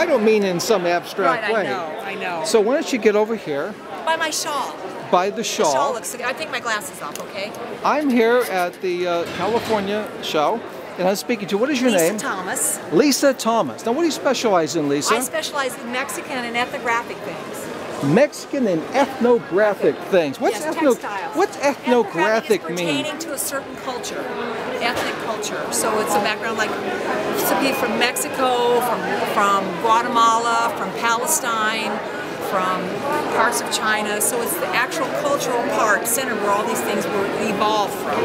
I don't mean in some abstract Right, way. I know. So why don't you get over here By my shawl. by the The shawl. shawl looks good. I take my glasses off, okay? I'm here at the California show, and I'm speaking to, what is your name? Lisa Thomas. Lisa Thomas. Now, what do you specialize in, Lisa? I specialize in Mexican and ethnographic things. Mexican and ethnographic things. What's Yes, textiles. What's ethnographic is mean? pertaining to a certain culture, ethnic culture. So it's a background like somebody from Mexico, from Guatemala, from Palestine, from parts of China. So it's the actual cultural part, center where all these things were evolved from.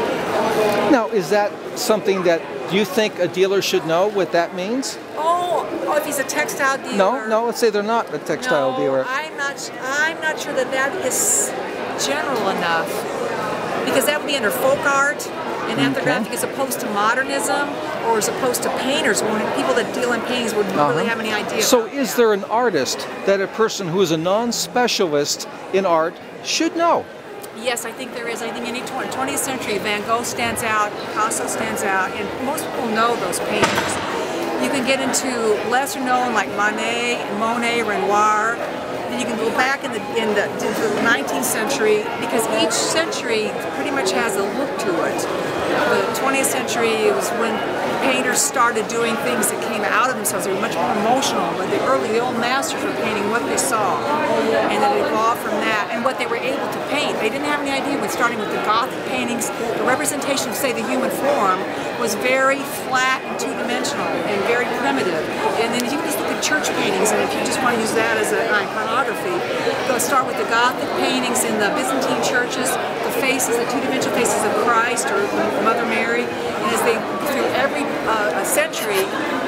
Now, is that something that you think a dealer should know what that means? Oh, if he's a textile dealer. No, let's say they're not a textile dealer. I'm not sure that is general enough, because that would be under folk art and ethnographic as opposed to modernism, or as opposed to painters. When people that deal in paintings wouldn't really have any idea. So about is that. there an artist that a person who is a non-specialist in art should know? Yes, I think there is. I think in the 20th century, Van Gogh stands out, Picasso stands out, and most people know those painters. You can get into lesser known like Monet, Renoir. Then you can go back to the 19th century, because each century pretty much has a look to it. The 20th century was when painters started doing things that came out of themselves. They were much more emotional. But the old masters were painting what they saw, and then it evolved from that, and what they were able to paint. They didn't have any idea when starting with the Gothic paintings, the representation of, say, the human form was very flat and two-dimensional and very primitive. And then you can just look at church paintings, and if you just want to use that as an iconography, go start with the Gothic paintings in the Byzantine churches, the faces, the two-dimensional faces of Christ or Mother Mary, and as they through every century,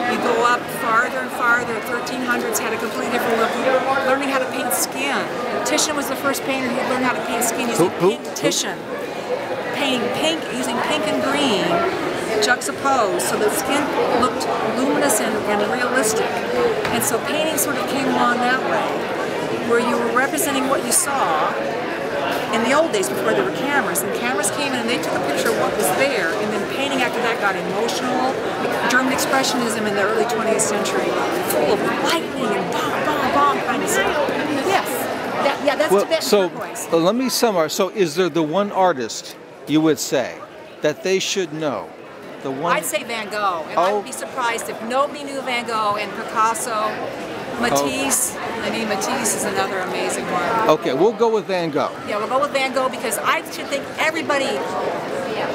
you go up farther and farther. 1300s had a completely different look. Learning how to paint skin. Titian was the first painter who learned how to paint skin using pink Titian. Painting pink, using pink and green juxtaposed, so the skin looked luminous and realistic. And so painting sort of came along that way, where you were representing what you saw. In the old days, before there were cameras, and cameras came in and they took a picture of what was there, and then painting after that got emotional. German Expressionism in the early 20th century, full of lightning and bomb kind of stuff. Yes, that's Tibetan turquoise. Let me summarize. So is there the one artist you would say that they should know? The one. I'd say Van Gogh, and I would be surprised if nobody knew Van Gogh and Picasso. Matisse, I mean Matisse is another amazing one. Okay, we'll go with Van Gogh. Yeah, we'll go with Van Gogh, because I should think everybody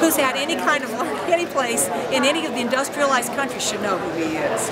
who's had any kind of learning any place in any of the industrialized countries should know who he is.